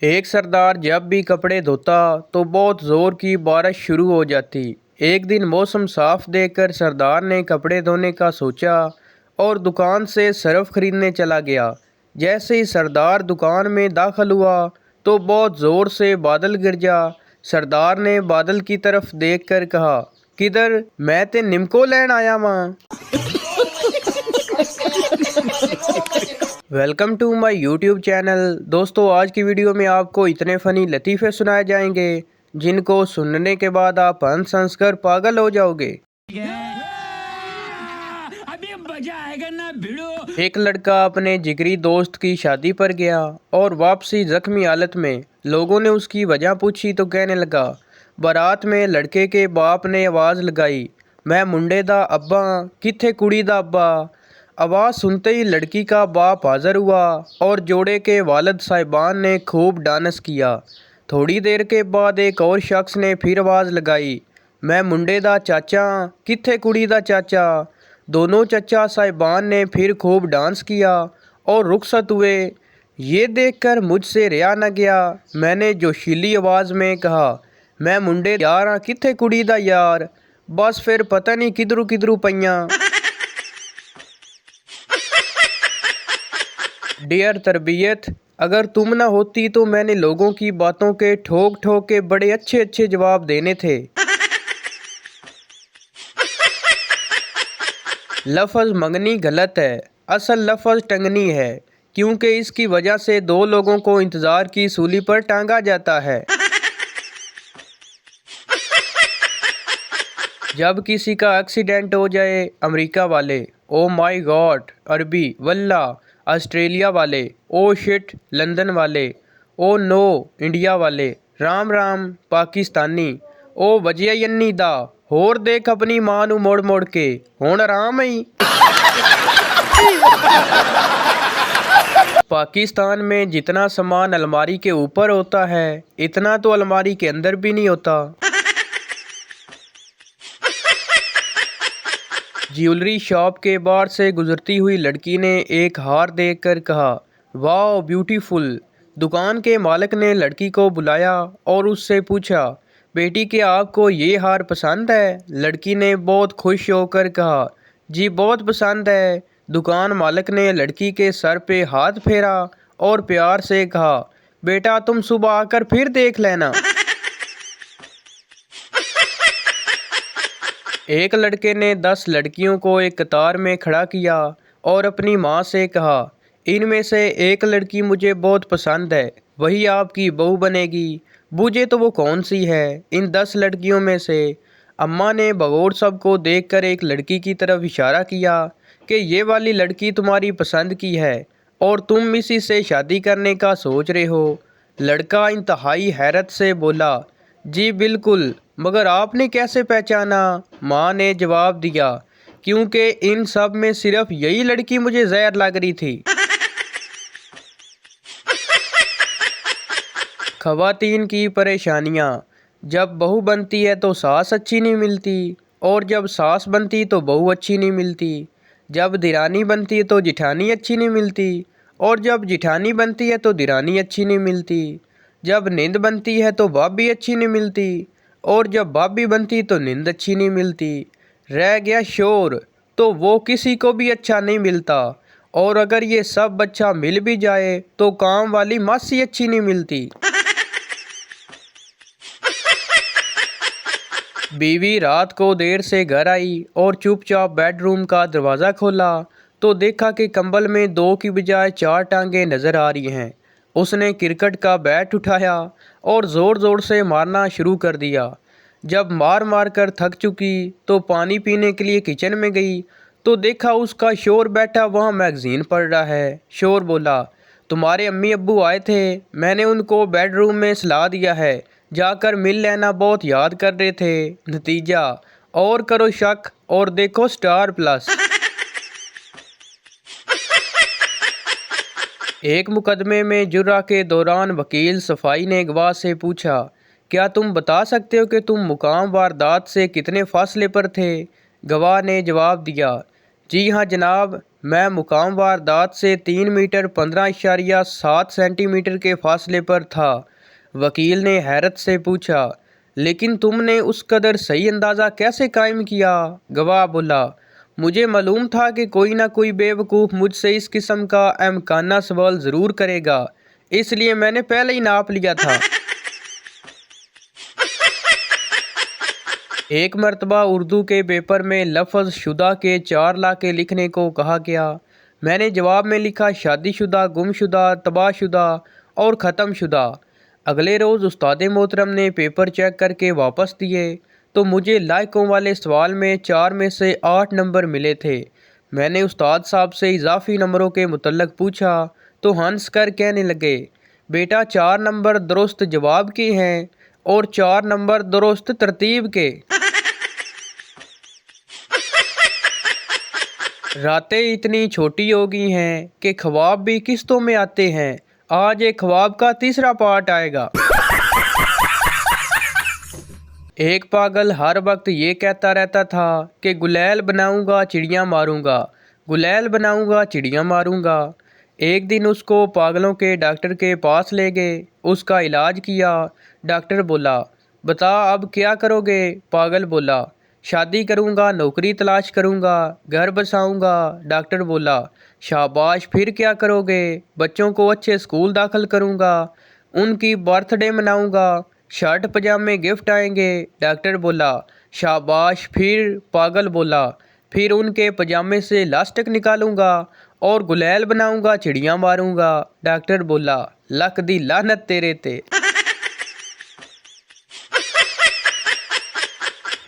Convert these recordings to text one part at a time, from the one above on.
एक सरदार जब भी कपड़े धोता तो बहुत ज़ोर की बारिश शुरू हो जाती। एक दिन मौसम साफ देखकर सरदार ने कपड़े धोने का सोचा और दुकान से सर्फ खरीदने चला गया। जैसे ही सरदार दुकान में दाखिल हुआ तो बहुत ज़ोर से बादल गिरजा। सरदार ने बादल की तरफ देखकर कहा, किधर, मैं ते निम्को लैन आया वहाँ। Welcome to my YouTube channel. दोस्तों, आज की वीडियो में आपको इतने फ़नी लतीफ़े सुनाए जाएंगे जिनको सुनने के बाद आप हंस हंस कर पागल हो जाओगे। अभी मजा आएगा ना भिड़ो। एक लड़का अपने जिगरी दोस्त की शादी पर गया और वापसी जख्मी हालत में। लोगों ने उसकी वजह पूछी तो कहने लगा, बारात में लड़के के बाप ने आवाज़ लगाई, मैं मुंडे दा अब्बा, किथे कुड़ी दा अब्बा। आवाज़ सुनते ही लड़की का बाप हाज़िर हुआ और जोड़े के वालिद साहिबान ने खूब डांस किया। थोड़ी देर के बाद एक और शख्स ने फिर आवाज़ लगाई, मैं मुंडे दा चाचा, किथे कुड़ी दा चाचा। दोनों चचा साहिबान ने फिर खूब डांस किया और रुखसत हुए। ये देखकर मुझसे रिया न गया। मैंने जोशीली आवाज़ में कहा, मैं मुंडे यार किथे कुड़ी दा यार। बस फिर पता नहीं किधरू किधरू पईयां। डियर तरबियत, अगर तुम ना होती तो मैंने लोगों की बातों के ठोक ठोक के बड़े अच्छे अच्छे जवाब देने थे। लफ्ज़ मंगनी गलत है, असल लफ्ज़ टंगनी है, क्योंकि इसकी वजह से दो लोगों को इंतज़ार की सूली पर टांगा जाता है। जब किसी का एक्सीडेंट हो जाए, अमेरिका वाले ओ माय गॉड, अरबी वल्ला, ऑस्ट्रेलिया वाले ओ शिट, लंदन वाले ओ नो, इंडिया वाले राम राम, पाकिस्तानी ओ वजियन्नी दा, होर देख अपनी मां नू मोड़ मोड़ के, हुण आराम ही। पाकिस्तान में जितना सामान अलमारी के ऊपर होता है, इतना तो अलमारी के अंदर भी नहीं होता। ज्वेलरी शॉप के बाहर से गुजरती हुई लड़की ने एक हार देखकर कहा, वाह ब्यूटीफुल। दुकान के मालिक ने लड़की को बुलाया और उससे पूछा, बेटी क्या आपको ये हार पसंद है? लड़की ने बहुत खुश होकर कहा, जी बहुत पसंद है। दुकान मालिक ने लड़की के सर पे हाथ फेरा और प्यार से कहा, बेटा तुम सुबह आकर फिर देख लेना। एक लड़के ने 10 लड़कियों को एक कतार में खड़ा किया और अपनी माँ से कहा, इनमें से एक लड़की मुझे बहुत पसंद है, वही आपकी बहू बनेगी। बूझे तो वो कौन सी है इन 10 लड़कियों में से? अम्मा ने बगौर सबको देखकर एक लड़की की तरफ इशारा किया कि ये वाली लड़की तुम्हारी पसंद की है और तुम इसी से शादी करने का सोच रहे हो। लड़का इंतहाई हैरत से बोला, जी बिल्कुल, मगर आपने कैसे पहचाना? माँ ने जवाब दिया, क्योंकि इन सब में सिर्फ यही लड़की मुझे जहर लग रही थी। ख़वातीन की परेशानियाँ। जब बहू बनती है तो सास अच्छी नहीं मिलती, और जब सास बनती तो बहू अच्छी नहीं मिलती। जब दिरानी बनती है तो जिठानी अच्छी नहीं मिलती, और जब जिठानी बनती है तो दिरानी अच्छी नहीं मिलती। जब नींद बनती है तो भाभी अच्छी नहीं मिलती, और जब भाभी बनती तो नींद अच्छी नहीं मिलती। रह गया शोर, तो वो किसी को भी अच्छा नहीं मिलता, और अगर ये सब अच्छा मिल भी जाए तो काम वाली मासी अच्छी नहीं मिलती। बीवी रात को देर से घर आई और चुपचाप बेडरूम का दरवाज़ा खोला तो देखा कि कंबल में 2 की बजाय 4 टांगें नज़र आ रही हैं। उसने क्रिकेट का बैट उठाया और ज़ोर ज़ोर से मारना शुरू कर दिया। जब मार मार कर थक चुकी तो पानी पीने के लिए किचन में गई तो देखा उसका शोर बैठा वहाँ मैगज़ीन पढ़ रहा है। शोर बोला, तुम्हारे अम्मी अब्बू आए थे, मैंने उनको बेडरूम में सुला दिया है, जाकर मिल लेना, बहुत याद कर रहे थे। नतीजा, और करो शक और देखो स्टार प्लस। एक मुकदमे में जुर्रा के दौरान वकील सफाई ने गवाह से पूछा, क्या तुम बता सकते हो कि तुम मुकाम वारदात से कितने फासले पर थे? गवाह ने जवाब दिया, जी हाँ जनाब, میں مقام واردات سے 3 میٹر 15.7 سینٹی میٹر کے فاصلے پر تھا۔ وکیل نے حیرت سے پوچھا، لیکن تم نے اس قدر صحیح اندازہ کیسے قائم کیا؟ گواہ بولا، مجھے معلوم تھا کہ کوئی نہ کوئی بے وقوف مجھ سے اس قسم کا احمقانہ سوال ضرور کرے گا، اس لیے میں نے پہلے ہی ناپ لیا تھا۔ ایک مرتبہ اردو کے پیپر میں لفظ شدہ کے 4 لائقے لکھنے کو کہا گیا۔ میں نے جواب میں لکھا شادی شدہ، گم شدہ، تباہ شدہ اور ختم شدہ۔ اگلے روز استاد محترم نے پیپر چیک کر کے واپس دیے تو مجھے لائقوں والے سوال میں 4 میں سے 8 نمبر ملے تھے۔ میں نے استاد صاحب سے اضافی نمبروں کے متعلق پوچھا تو ہنس کر کہنے لگے، بیٹا 4 نمبر درست جواب کے ہیں اور 4 نمبر درست ترتیب کے۔ راتیں اتنی چھوٹی ہو گئی ہیں کہ خواب بھی قسطوں میں آتے ہیں۔ آج ایک خواب کا تیسرا پارٹ آئے گا۔ ایک پاگل ہر وقت یہ کہتا رہتا تھا کہ گلیل بناؤں گا چڑیاں ماروں گا، گلیل بناؤں گا چڑیاں ماروں گا۔ ایک دن اس کو پاگلوں کے ڈاکٹر کے پاس لے گئے، اس کا علاج کیا۔ ڈاکٹر بولا، بتا اب کیا کرو گے؟ پاگل بولا، شادی کروں گا، نوکری تلاش کروں گا، گھر بساؤں گا۔ ڈاکٹر بولا، شاباش، پھر کیا کرو گے؟ بچوں کو اچھے اسکول داخل کروں گا، ان کی برتھ ڈے مناؤں گا، شرٹ پجامے گفٹ آئیں گے۔ ڈاکٹر بولا، شاباش، پھر؟ پاگل بولا، پھر ان کے پجامے سے لاسٹک نکالوں گا اور گلیل بناؤں گا چڑیاں ماروں گا۔ ڈاکٹر بولا، لکھ دی لعنت تیرے تے۔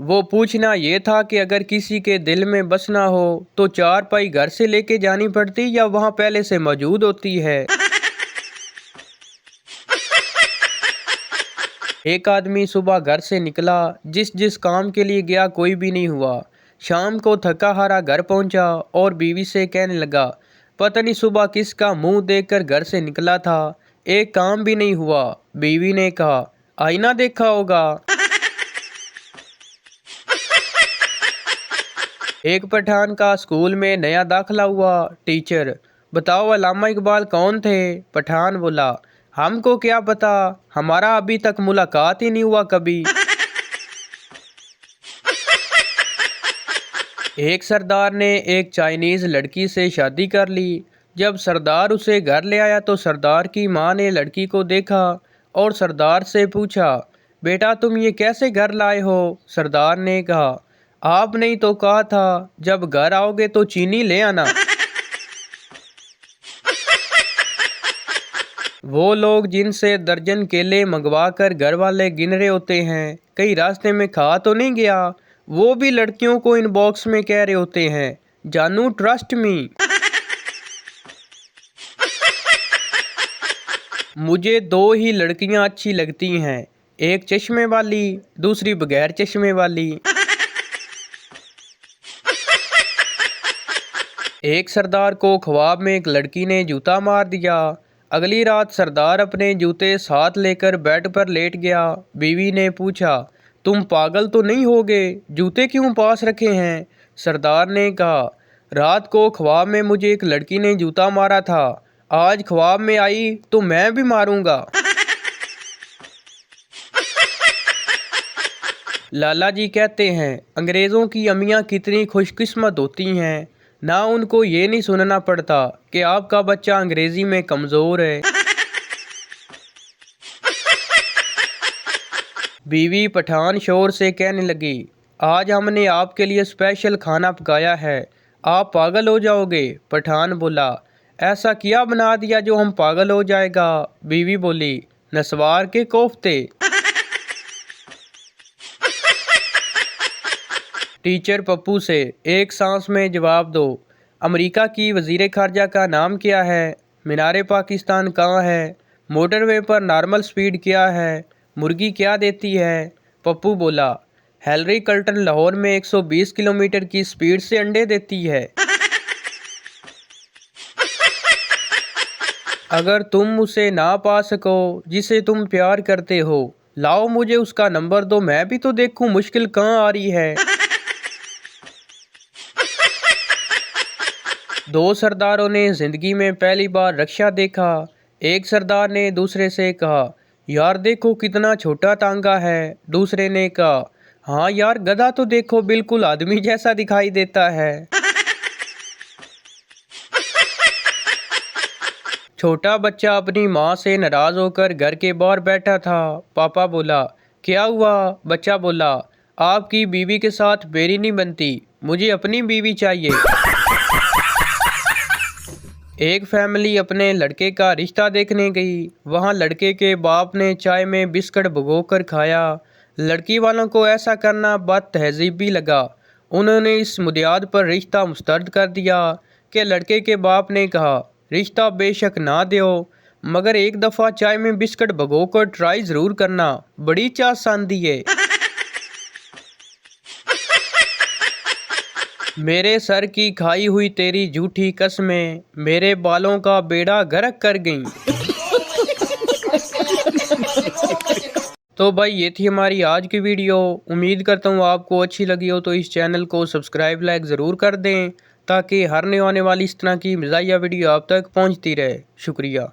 وہ پوچھنا یہ تھا کہ اگر کسی کے دل میں بسنا ہو تو 4 پائی گھر سے لے کے جانی پڑتی یا وہاں پہلے سے موجود ہوتی ہے؟ ایک آدمی صبح گھر سے نکلا، جس کام کے لیے گیا کوئی بھی نہیں ہوا۔ شام کو تھکا ہارا گھر پہنچا اور بیوی سے کہنے لگا، پتہ نہیں صبح کس کا منہ دیکھ کر گھر سے نکلا تھا، ایک کام بھی نہیں ہوا۔ بیوی نے کہا، آئینہ دیکھا ہوگا۔ ایک پٹھان کا اسکول میں نیا داخلہ ہوا۔ ٹیچر، بتاؤ علامہ اقبال کون تھے؟ پٹھان بولا، ہم کو کیا پتا، ہمارا ابھی تک ملاقات ہی نہیں ہوا کبھی۔ ایک سردار نے ایک چائنیز لڑکی سے شادی کر لی۔ جب سردار اسے گھر لے آیا تو سردار کی ماں نے لڑکی کو دیکھا اور سردار سے پوچھا، بیٹا تم یہ کیسے گھر لائے ہو؟ سردار نے کہا، آپ نے تو کہا تھا جب گھر آؤ گے تو چینی لے آنا۔ وہ لوگ جن سے درجن کیلے منگوا کر گھر والے گن رہے ہوتے ہیں، کہیں راستے میں کھا تو نہیں گیا، وہ بھی لڑکیوں کو ان باکس میں کہہ رہے ہوتے ہیں، جانو ٹرسٹ می۔ مجھے 2 ہی لڑکیاں اچھی لگتی ہیں، ایک چشمے والی، دوسری بغیر چشمے والی۔ ایک سردار کو خواب میں ایک لڑکی نے جوتا مار دیا۔ اگلی رات سردار اپنے جوتے ساتھ لے کر بیڈ پر لیٹ گیا۔ بیوی نے پوچھا، تم پاگل تو نہیں ہوگے، جوتے کیوں پاس رکھے ہیں؟ سردار نے کہا، رات کو خواب میں مجھے ایک لڑکی نے جوتا مارا تھا، آج خواب میں آئی تو میں بھی ماروں گا۔ لالا جی کہتے ہیں، انگریزوں کی امیاں کتنی خوش قسمت ہوتی ہیں، نہ ان کو یہ نہیں سننا پڑتا کہ آپ کا بچہ انگریزی میں کمزور ہے۔ بیوی پٹھان شوہر سے کہنے لگی، آج ہم نے آپ کے لیے اسپیشل کھانا پکایا ہے، آپ پاگل ہو جاؤ گے۔ پٹھان بولا، ایسا کیا بنا دیا جو ہم پاگل ہو جائے گا؟ بیوی بولی، نسوار کے کوفتے۔ ٹیچر پپو سے، ایک سانس میں جواب دو، امریکہ کی وزیر خارجہ کا نام کیا ہے؟ مینار پاکستان کہاں ہے؟ موٹر وے پر نارمل سپیڈ کیا ہے؟ مرغی کیا دیتی ہے؟ پپو بولا، ہیلری کلٹن لاہور میں 120 کلومیٹر کی سپیڈ سے انڈے دیتی ہے۔ اگر تم اسے نہ پا سکو جسے تم پیار کرتے ہو، لاؤ مجھے اس کا نمبر دو، میں بھی تو دیکھوں مشکل کہاں آ رہی ہے۔ दो सरदारों ने जिंदगी में पहली बार रक्षा देखा। एक सरदार ने दूसरे से कहा, यार देखो कितना छोटा तांगा है। दूसरे ने कहा, हाँ यार गधा तो देखो बिल्कुल आदमी जैसा दिखाई देता है। छोटा बच्चा अपनी माँ से नाराज होकर घर के बाहर बैठा था। पापा बोला, क्या हुआ? बच्चा बोला, आपकी बीवी के साथ मेरी नहीं बनती, मुझे अपनी बीवी चाहिए। एक फैमिली अपने लड़के का रिश्ता देखने गई। वहाँ लड़के के बाप ने चाय में बिस्किट भिगोकर खाया। लड़की वालों को ऐसा करना बदतहजीबी लगा। उन्होंने इस बुनियाद पर रिश्ता मुस्तरद कर दिया कि लड़के के बाप ने कहा, रिश्ता बेशक ना दो, मगर एक दफ़ा चाय में बिस्किट भिगोकर ट्राई ज़रूर करना, बड़ी चास आंदी है। मेरे सर की खाई हुई तेरी झूठी कसमें मेरे बालों का बेड़ा गर्क कर गईं। तो भाई ये थी हमारी आज की वीडियो। उम्मीद करता हूँ आपको अच्छी लगी हो, तो इस चैनल को सब्सक्राइब लाइक ज़रूर कर दें ताकि हर नई आने वाली इस तरह की मज़ाहिया वीडियो आप तक पहुँचती रहे। शुक्रिया।